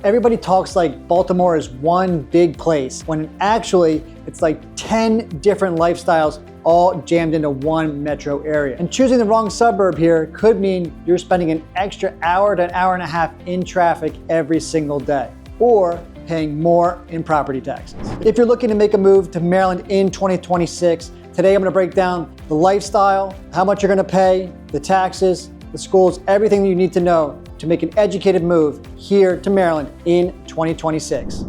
everybody talks like Baltimore is one big place, when actually it's like 10 different lifestyles all jammed into one metro area. And choosing the wrong suburb here could mean you're spending an extra hour to an hour and a half in traffic every single day, or paying more in property taxes. If you're looking to make a move to Maryland in 2026, today I'm gonna break down the lifestyle, how much you're gonna pay, the taxes, the schools, everything you need to know to make an educated move here to Maryland in 2026.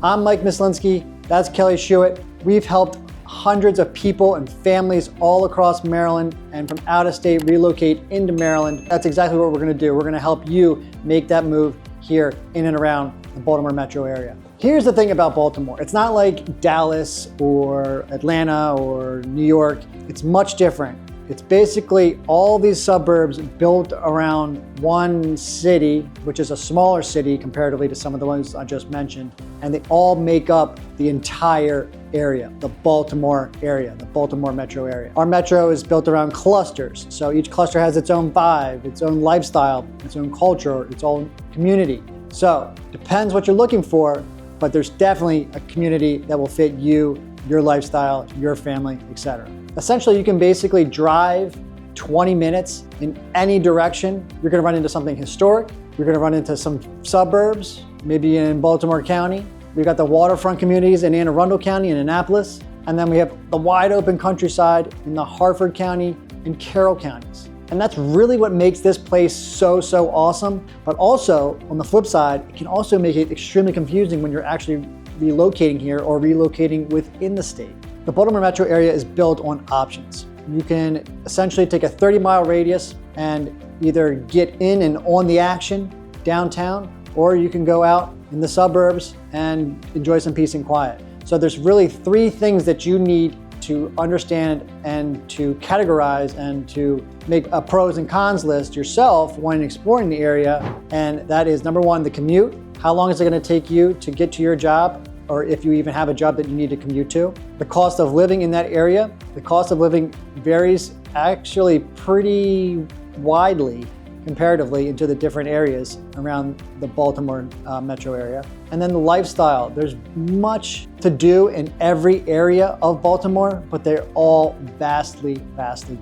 I'm Mike Mislinski, that's Kelly Schuett. We've helped hundreds of people and families all across Maryland and from out of state relocate into Maryland. That's exactly what we're gonna do. We're gonna help you make that move here in and around the Baltimore metro area. Here's the thing about Baltimore. It's not like Dallas or Atlanta or New York. It's much different. It's basically all these suburbs built around one city, which is a smaller city comparatively to some of the ones I just mentioned, and they all make up the entire area, the Baltimore area, the Baltimore metro area. Our metro is built around clusters, so each cluster has its own vibe, its own lifestyle, its own culture, its own community. So, depends what you're looking for, but there's definitely a community that will fit you, your lifestyle, your family, etc. Essentially, you can basically drive 20 minutes in any direction. You're gonna run into something historic. You're gonna run into some suburbs, maybe in Baltimore County. We've got the waterfront communities in Anne Arundel County and Annapolis. And then we have the wide open countryside in the Harford County and Carroll counties. And that's really what makes this place so awesome. But also, on the flip side, it can also make it extremely confusing when you're actually relocating here or relocating within the state. The Baltimore metro area is built on options. You can essentially take a 30-mile radius and either get in and on the action downtown, or you can go out in the suburbs and enjoy some peace and quiet. So there's really three things that you need to understand and to categorize and to make a pros and cons list yourself when exploring the area. And that is number one, the commute. How long is it gonna take you to get to your job? Or if you even have a job that you need to commute to. The cost of living in that area. The cost of living varies actually pretty widely comparatively into the different areas around the Baltimore metro area. And then the lifestyle. There's much to do in every area of Baltimore, but they're all vastly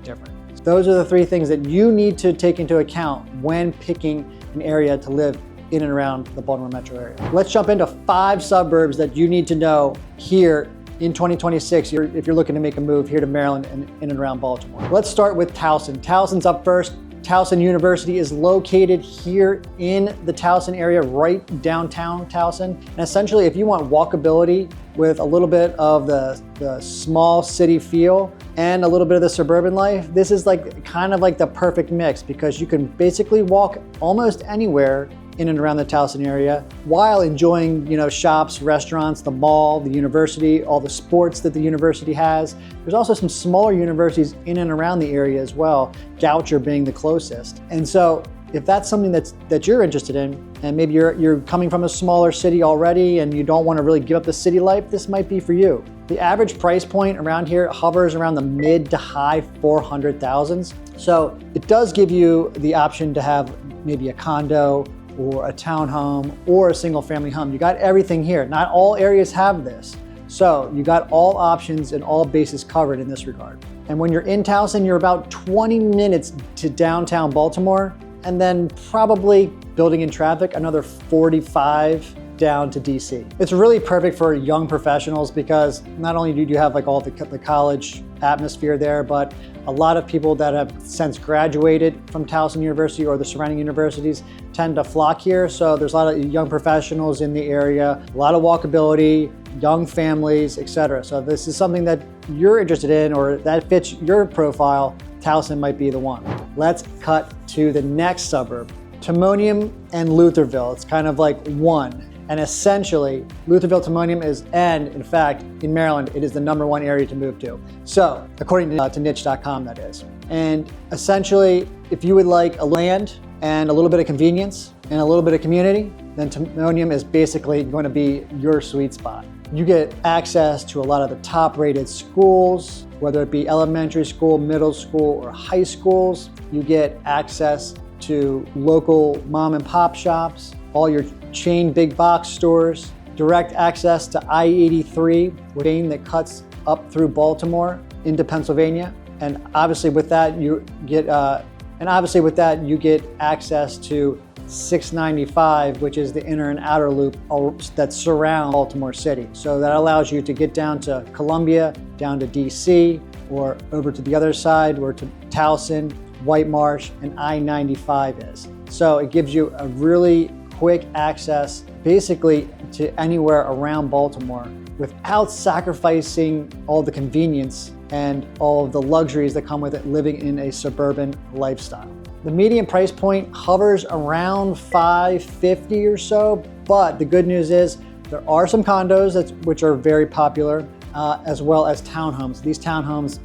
different. Those are the three things that you need to take into account when picking an area to live in and around the Baltimore metro area. Let's jump into 5 suburbs that you need to know here in 2026 if you're looking to make a move here to Maryland and in and around Baltimore. Let's start with Towson. Towson's up first. Towson University is located here in the Towson area, right downtown Towson. And essentially, if you want walkability with a little bit of the small city feel and a little bit of the suburban life, this is like kind of like the perfect mix, because you can basically walk almost anywhere in and around the Towson area while enjoying, shops, restaurants, the mall, the university, all the sports that the university has. There's also some smaller universities in and around the area as well, Goucher being the closest. And so if that's something that you're interested in, and maybe you're coming from a smaller city already and you don't want to really give up the city life, this might be for you. The average price point around here hovers around the mid to high 400,000s. So it does give you the option to have maybe a condo or a townhome or a single family home. You got everything here. Not all areas have this. So you got all options and all bases covered in this regard. And when you're in Towson, you're about 20 minutes to downtown Baltimore, and then probably building in traffic, another 45 down to DC. It's really perfect for young professionals because not only do you have like all the college atmosphere there, but a lot of people that have since graduated from Towson University or the surrounding universities tend to flock here. So there's a lot of young professionals in the area, a lot of walkability, young families, etc. So if this is something that you're interested in or that fits your profile, Towson might be the one. Let's cut to the next suburb, Timonium and Lutherville. It's kind of like one. And essentially, Lutherville, Timonium and in fact, in Maryland, it is the #1 area to move to. So, according to niche.com, that is. And essentially, if you would like a land and a little bit of convenience and a little bit of community, then Timonium is basically going to be your sweet spot. You get access to a lot of the top rated schools, whether it be elementary school, middle school, or high schools. You get access to local mom and pop shops, all your chain big box stores, direct access to I-83, a lane that cuts up through Baltimore into Pennsylvania. And obviously with that, you get access to 695, which is the inner and outer loop that surround Baltimore City. So that allows you to get down to Columbia, down to DC, or over to the other side, where to Towson, White Marsh, and I-95 is. So it gives you a really quick access basically to anywhere around Baltimore without sacrificing all the convenience and all of the luxuries that come with it living in a suburban lifestyle. The median price point hovers around $550 or so, but the good news is there are some condos which are very popular, as well as townhomes. These townhomes,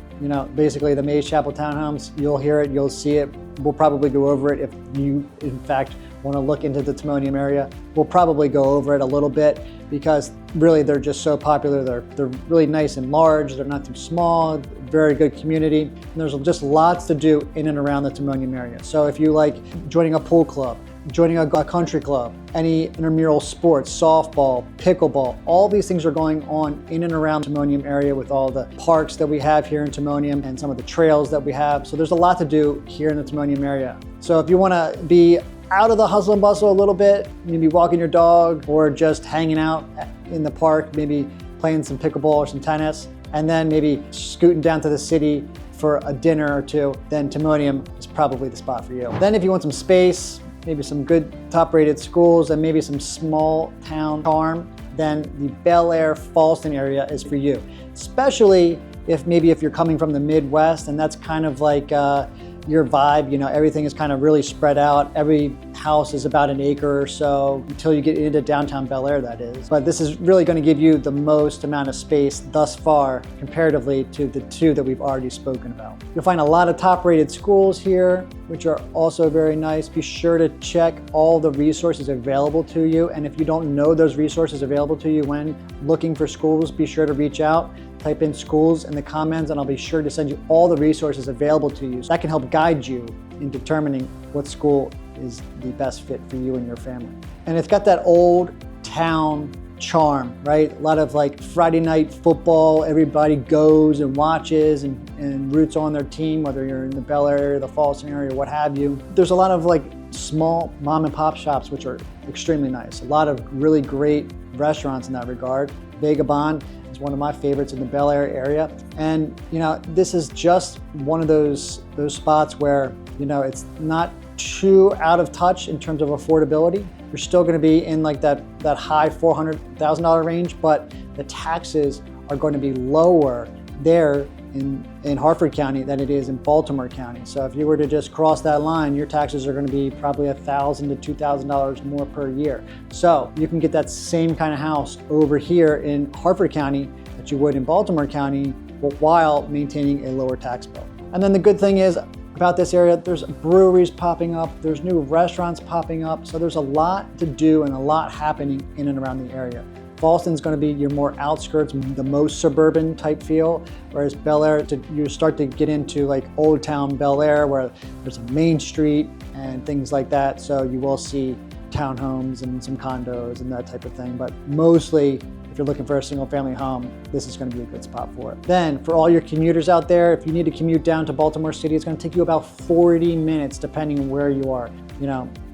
basically the Mays Chapel townhomes, you'll hear it, you'll see it. We'll probably go over it if you, in fact, want to look into the Timonium area. We'll probably go over it a little bit because really they're just so popular. They're really nice and large. They're not too small, very good community. And there's just lots to do in and around the Timonium area. So if you like joining a pool club, joining a country club, any intramural sports, softball, pickleball, all these things are going on in and around the Timonium area with all the parks that we have here in Timonium and some of the trails that we have. So there's a lot to do here in the Timonium area. So if you want to be out of the hustle and bustle a little bit, maybe walking your dog or just hanging out in the park, maybe playing some pickleball or some tennis, and then maybe scooting down to the city for a dinner or two, then Timonium is probably the spot for you. Then if you want some space, maybe some good top-rated schools, and maybe some small town charm, then the Bel Air Fallston area is for you. Especially if you're coming from the Midwest and that's kind of like your vibe, everything is kind of really spread out. Every house is about an acre or so until you get into downtown Bel Air, that is. But this is really going to give you the most amount of space thus far comparatively to the two that we've already spoken about. You'll find a lot of top-rated schools here, which are also very nice. Be sure to check all the resources available to you. And if you don't know those resources available to you when looking for schools, be sure to reach out. Type in schools in the comments and I'll be sure to send you all the resources available to you. So that can help guide you in determining what school is the best fit for you and your family. And it's got that old town charm, right? A lot of like Friday night football, everybody goes and watches and roots on their team, whether you're in the Bel Air area, the Fallston area, what have you. There's a lot of like small mom and pop shops, which are extremely nice. A lot of really great restaurants in that regard. Vagabond is one of my favorites in the Bel Air area. And this is just one of those spots where, it's not too out of touch in terms of affordability. You're still gonna be in like that high $400,000 range, but the taxes are going to be lower there in Harford County than it is in Baltimore County. So if you were to just cross that line, your taxes are going to be probably $1,000 to $2,000 more per year. So you can get that same kind of house over here in Harford County that you would in Baltimore County, while maintaining a lower tax bill. And then the good thing is about this area, there's breweries popping up, there's new restaurants popping up, so there's a lot to do and a lot happening in and around the area. Fallston's going to be your more outskirts, the most suburban type feel, whereas Bel Air, you start to get into like Old Town Bel Air, where there's a main street and things like that. So you will see townhomes and some condos and that type of thing. But mostly, if you're looking for a single family home, this is going to be a good spot for it. Then for all your commuters out there, if you need to commute down to Baltimore City, it's going to take you about 40 minutes depending on where you are.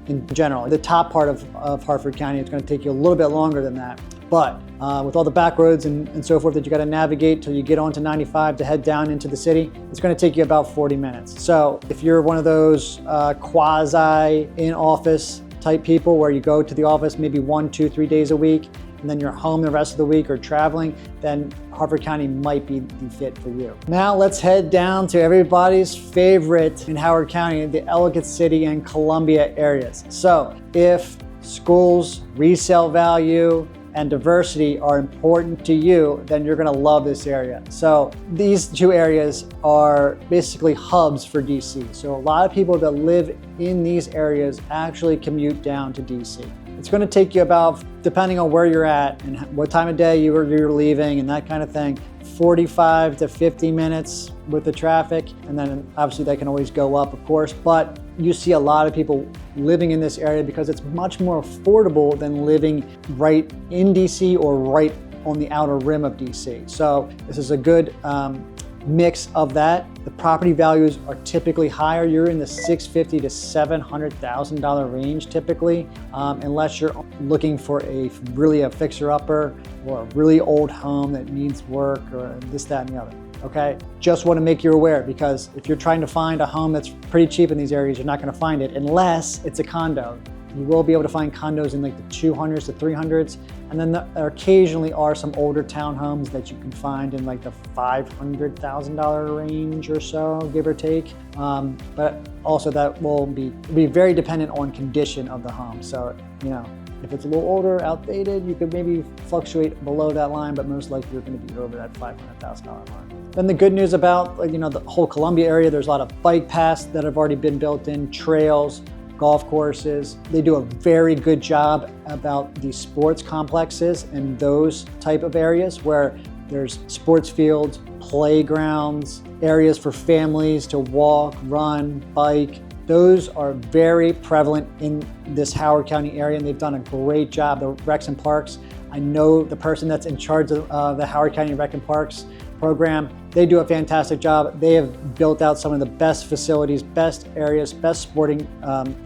In general, the top part of Harford County, it's going to take you a little bit longer than that. But with all the back roads and so forth that you got to navigate till you get onto 95 to head down into the city, it's going to take you about 40 minutes. So if you're one of those quasi in-office type people where you go to the office maybe 1, 2, 3 days a week, and then you're home the rest of the week or traveling, then Harford County might be the fit for you. Now let's head down to everybody's favorite in Howard County, the Ellicott City and Columbia areas. So if schools, resale value, and diversity are important to you, then you're gonna love this area. So these two areas are basically hubs for DC. So a lot of people that live in these areas actually commute down to DC. It's going to take you about, depending on where you're at and what time of day you're leaving and that kind of thing, 45 to 50 minutes with the traffic. And then obviously that can always go up, of course, but you see a lot of people living in this area because it's much more affordable than living right in DC or right on the outer rim of DC. So this is a good mix of that. The property values are typically higher. You're in the $650,000 to $700,000 range typically, unless you're looking for really a fixer-upper or a really old home that needs work or this, that, and the other. Okay, just want to make you aware, because if you're trying to find a home that's pretty cheap in these areas, you're not going to find it unless it's a condo. You will be able to find condos in like the 200s to 300s, and then there occasionally are some older townhomes that you can find in like the $500,000 range or so, give or take. But also that will be very dependent on condition of the home. So, you know, if it's a little older, outdated, you could maybe fluctuate below that line, but most likely you're going to be over that $500,000 mark. Then the good news about, like, you know, the whole Columbia area, there's a lot of bike paths that have already been built in, trails, golf courses. They do a very good job about the sports complexes and those type of areas where there's sports fields, playgrounds, areas for families to walk, run, bike. Those are very prevalent in this Howard County area, and they've done a great job. The Recs and Parks, I know the person that's in charge of the Howard County Rec and Parks program. They do a fantastic job. They have built out some of the best facilities, best areas, best sporting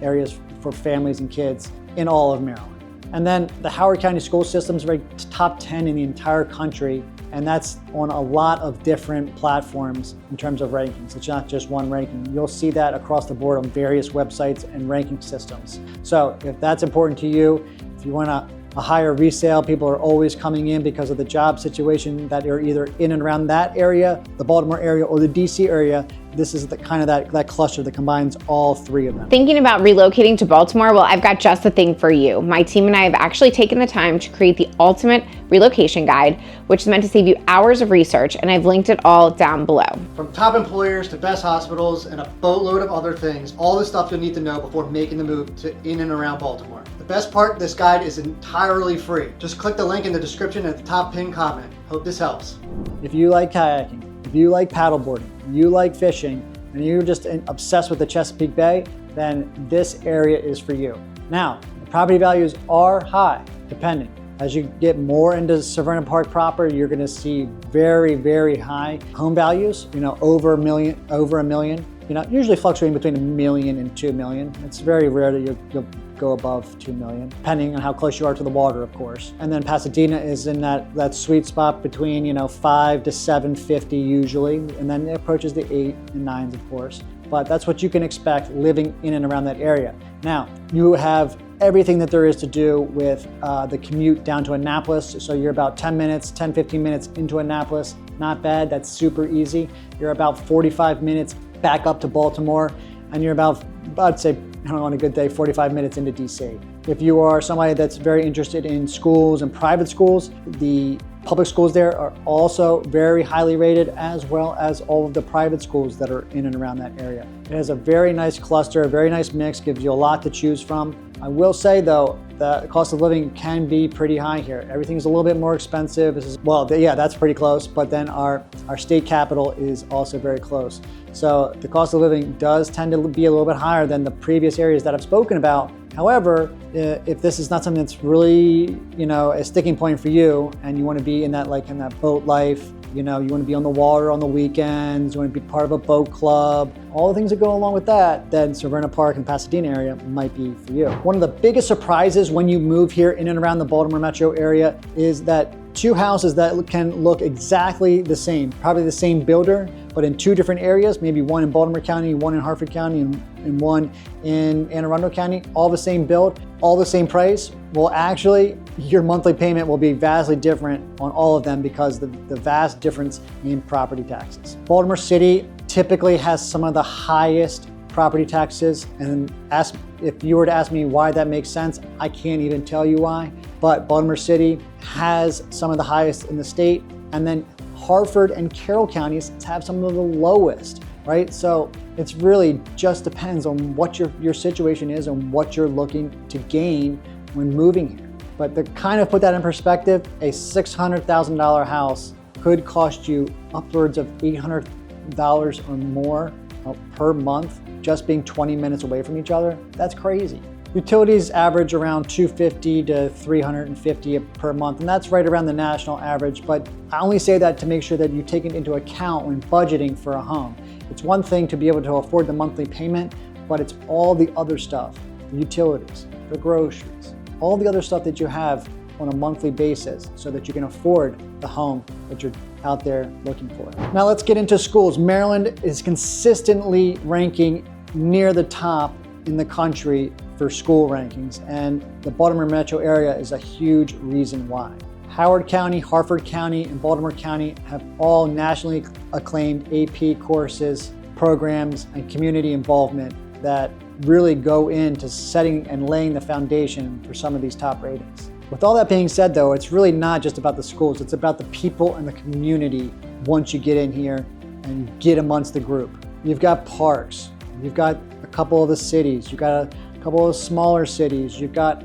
areas for families and kids in all of Maryland. And then the Howard County school system is top 10 in the entire country, and that's on a lot of different platforms in terms of rankings. It's not just one ranking. You'll see that across the board on various websites and ranking systems. So if that's important to you, if you want a higher resale, people are always coming in because of the job situation that you're either in and around that area, the Baltimore area, or the DC area. This is the kind of that cluster that combines all three of them. Thinking about relocating to Baltimore? Well, I've got just the thing for you. My team and I have actually taken the time to create the ultimate relocation guide, which is meant to save you hours of research, and I've linked it all down below. From top employers to best hospitals and a boatload of other things, all the stuff you'll need to know before making the move to in and around Baltimore. The best part, this guide is entirely free. Just click the link in the description at the top pinned comment. Hope this helps. If you like kayaking, if you like paddleboarding, you like fishing, and you're just obsessed with the Chesapeake Bay, then this area is for you. Now, the property values are high, depending. As you get more into Severna Park proper, you're gonna see very, very high home values, you know, over a million. You know, usually fluctuating between $1 million and $2 million. It's very rare that you'll go above 2 million, depending on how close you are to the water, of course. And then Pasadena is in that sweet spot between, you know, 5 to 750 usually, and then it approaches the 8 and 9s, of course. But that's what you can expect living in and around that area. Now, you have everything that there is to do with the commute down to Annapolis. So you're about 10 minutes, 10, 15 minutes into Annapolis. Not bad, that's super easy. You're about 45 minutes back up to Baltimore, and you're about, I'd say, on a good day, 45 minutes into DC. If you are somebody that's very interested in schools and private schools, the public schools there are also very highly rated, as well as all of the private schools that are in and around that area. It has a very nice cluster, a very nice mix, gives you a lot to choose from. I will say though, the cost of living can be pretty high here. Everything's a little bit more expensive. Yeah, that's pretty close, but then our state capital is also very close. So the cost of living does tend to be a little bit higher than the previous areas that I've spoken about. However, if this is not something that's really, you know, a sticking point for you, and you want to be in that boat life, you know, you want to be on the water on the weekends, you want to be part of a boat club, all the things that go along with that, then Severna Park and Pasadena area might be for you. One of the biggest surprises when you move here in and around the Baltimore metro area is that two houses that can look exactly the same, probably the same builder, but in two different areas, maybe one in Baltimore County, one in Harford County, and one in Anne Arundel County, all the same build, all the same price. Well, actually, your monthly payment will be vastly different on all of them because the vast difference in property taxes. Baltimore City typically has some of the highest property taxes, and if you were to ask me why that makes sense, I can't even tell you why, but Baltimore City has some of the highest in the state, and then Harford and Carroll counties have some of the lowest, right? So it's really just depends on what your situation is and what you're looking to gain when moving here. But to kind of put that in perspective, a $600,000 house could cost you upwards of $800 or more per month just being 20 minutes away from each other. That's crazy. Utilities average around $250 to $350 per month, and that's right around the national average, but I only say that to make sure that you take it into account when budgeting for a home. It's one thing to be able to afford the monthly payment, but it's all the other stuff, the utilities, the groceries, all the other stuff that you have on a monthly basis so that you can afford the home that you're out there looking for. Now let's get into schools. Maryland is consistently ranking near the top in the country for school rankings, and the Baltimore metro area is a huge reason why. Howard County, Harford County, and Baltimore County have all nationally acclaimed AP courses, programs, and community involvement that really go into setting and laying the foundation for some of these top ratings. With all that being said though, it's really not just about the schools, it's about the people and the community once you get in here and you get amongst the group. You've got parks, you've got a couple of the cities, you've got a couple of smaller cities, you've got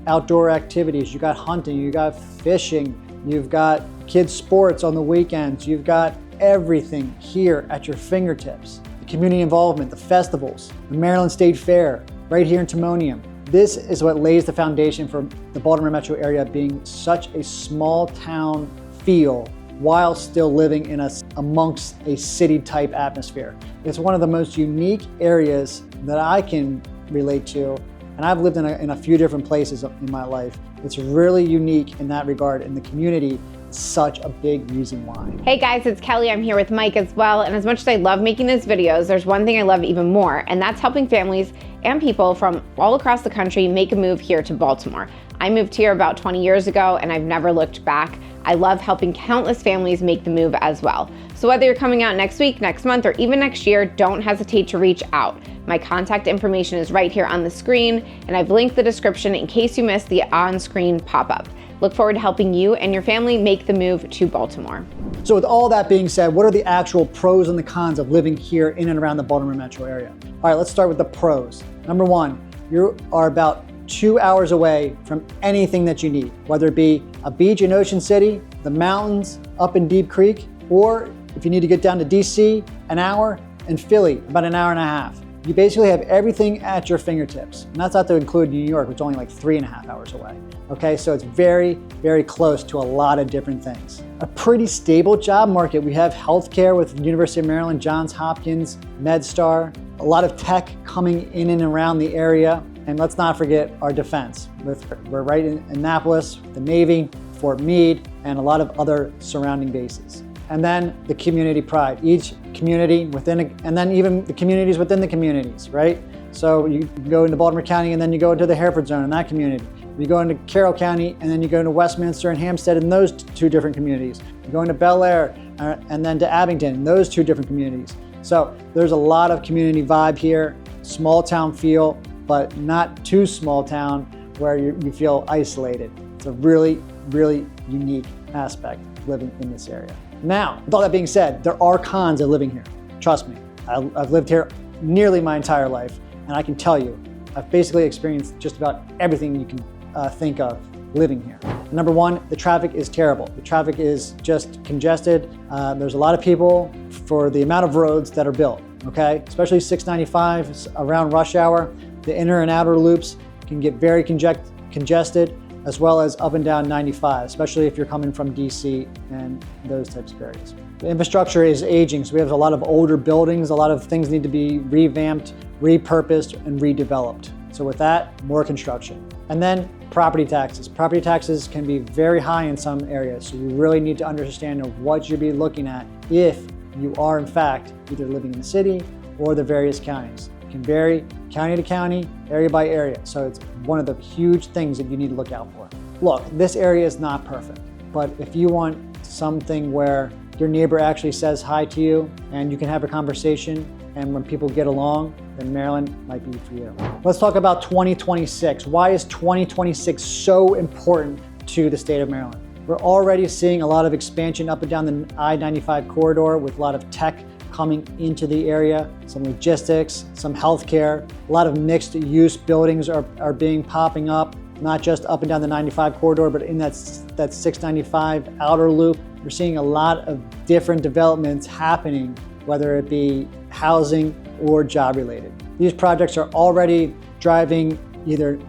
outdoor activities, you've got hunting, you've got fishing, you've got kids sports on the weekends, you've got everything here at your fingertips. The community involvement, the festivals, the Maryland State Fair, right here in Timonium. This is what lays the foundation for the Baltimore metro area being such a small town feel while still living in amongst a city type atmosphere. It's one of the most unique areas that I can relate to, and I've lived in a few different places in my life. It's really unique in that regard, and the community is such a big reason why. Hey guys, it's Kelly. I'm here with Mike as well, and as much as I love making these videos, there's one thing I love even more, and that's helping families and people from all across the country make a move here to Baltimore. I moved here about 20 years ago, and I've never looked back. I love helping countless families make the move as well. So whether you're coming out next week, next month, or even next year, don't hesitate to reach out. My contact information is right here on the screen, and I've linked the description in case you missed the on-screen pop-up. Look forward to helping you and your family make the move to Baltimore. So with all that being said, what are the actual pros and the cons of living here in and around the Baltimore metro area? All right, let's start with the pros. Number one, you are about 2 hours away from anything that you need, whether it be a beach in Ocean City, the mountains up in Deep Creek, or if you need to get down to DC, an hour, and Philly, about an hour and a half. You basically have everything at your fingertips. And that's not to include New York, which is only like 3.5 hours away. Okay, so it's very, very close to a lot of different things. A pretty stable job market. We have healthcare with University of Maryland, Johns Hopkins, MedStar, a lot of tech coming in and around the area. And let's not forget our defense. We're right in Annapolis, the Navy, Fort Meade, and a lot of other surrounding bases. And then the community pride. Each community and then even the communities within the communities, right? So you go into Baltimore County and then you go into the Hereford zone in that community. You go into Carroll County and then you go into Westminster and Hampstead in those two different communities. You go into Bel Air and then to Abington in those two different communities. So there's a lot of community vibe here, small town feel, but not too small town where you feel isolated. It's a really, really unique aspect of living in this area. Now, with all that being said, there are cons of living here. Trust me, I've lived here nearly my entire life, and I can tell you, I've basically experienced just about everything you can think of living here. Number one, the traffic is terrible. The traffic is just congested. There's a lot of people for the amount of roads that are built, okay? Especially 695 around rush hour. The inner and outer loops can get very congested, as well as up and down 95, especially if you're coming from DC and those types of areas. The infrastructure is aging, so we have a lot of older buildings, a lot of things need to be revamped, repurposed, and redeveloped. So with that, more construction. And then property taxes. Property taxes can be very high in some areas, so you really need to understand what you'll be looking at if you are in fact either living in the city or the various counties. It can vary county to county, area by area. So it's one of the huge things that you need to look out for. Look, this area is not perfect, but if you want something where your neighbor actually says hi to you and you can have a conversation and when people get along, then Maryland might be for you. Let's talk about 2026. Why is 2026 so important to the state of Maryland? We're already seeing a lot of expansion up and down the I-95 corridor with a lot of tech coming into the area, some logistics, some healthcare, a lot of mixed use buildings are popping up. not just up and down the 95 corridor, but in that 695 outer loop. We're seeing a lot of different developments happening, whether it be housing or job related. These projects are already driving either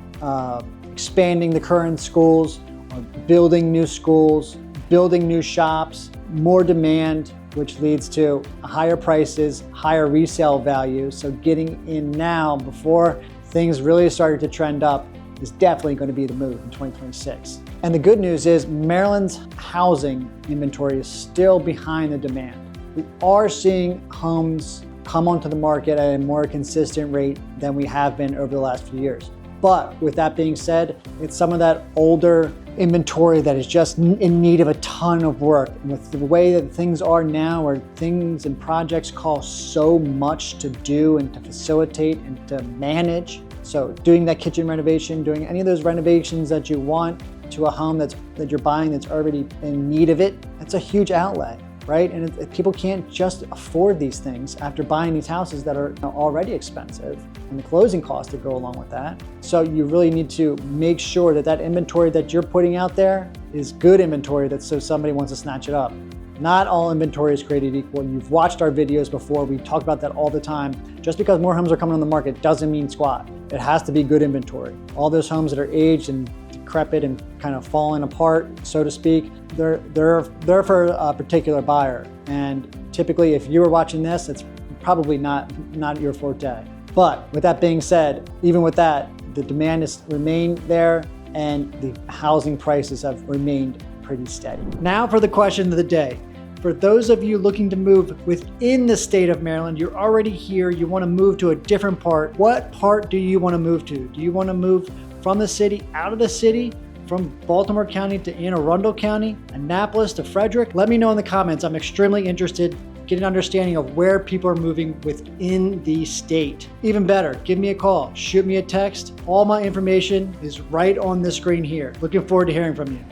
expanding the current schools, or building new schools, building new shops, more demand, which leads to higher prices, higher resale value. So getting in now before things really started to trend up is definitely going to be the move in 2026. And the good news is Maryland's housing inventory is still behind the demand. We are seeing homes come onto the market at a more consistent rate than we have been over the last few years. But with that being said, it's some of that older inventory that is just in need of a ton of work. And with the way that things are now, where things and projects cost so much to do and to facilitate and to manage. So doing that kitchen renovation, doing any of those renovations that you want to a home that you're buying that's already in need of it, it's a huge outlay, right? And people can't just afford these things after buying these houses that are already expensive and the closing costs that go along with that. So you really need to make sure that that inventory that you're putting out there is good inventory, that so somebody wants to snatch it up. Not all inventory is created equal. You've watched our videos before. We talk about that all the time. Just because more homes are coming on the market doesn't mean squat. It has to be good inventory. All those homes that are aged and decrepit and kind of falling apart, so to speak, they're for a particular buyer. And typically, if you were watching this, it's probably not your forte. But with that being said, even with that, the demand has remained there and the housing prices have remained pretty steady. Now for the question of the day. For those of you looking to move within the state of Maryland, you're already here, you want to move to a different part. What part do you want to move to? Do you want to move from the city, out of the city, from Baltimore County to Anne Arundel County, Annapolis to Frederick? Let me know in the comments. I'm extremely interested. Get an understanding of where people are moving within the state. Even better, give me a call, shoot me a text. All my information is right on the screen here. Looking forward to hearing from you.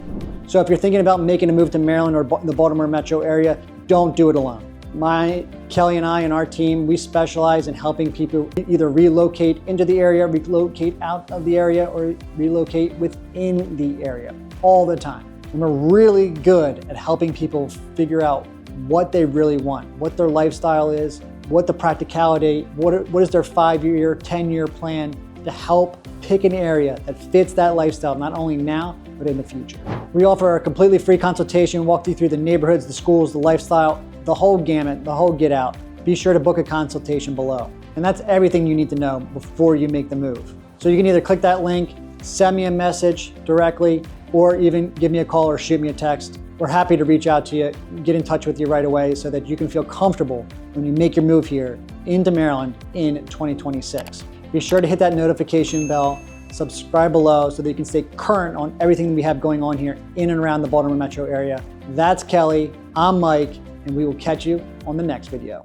So if you're thinking about making a move to Maryland or the Baltimore metro area, don't do it alone. Kelly and I and our team, we specialize in helping people either relocate into the area, relocate out of the area, or relocate within the area all the time. And we're really good at helping people figure out what they really want, what their lifestyle is, what the practicality, what is their 5-year, 10-year plan to help pick an area that fits that lifestyle, not only now, but in the future. We offer a completely free consultation, walk you through the neighborhoods, the schools, the lifestyle, the whole gamut, the whole get out. Be sure to book a consultation below. And that's everything you need to know before you make the move. So you can either click that link, send me a message directly, or even give me a call or shoot me a text. We're happy to reach out to you, get in touch with you right away so that you can feel comfortable when you make your move here into Maryland in 2026. Be sure to hit that notification bell, subscribe below so that you can stay current on everything we have going on here in and around the Baltimore metro area. That's Kelly, I'm Mike, and we will catch you on the next video.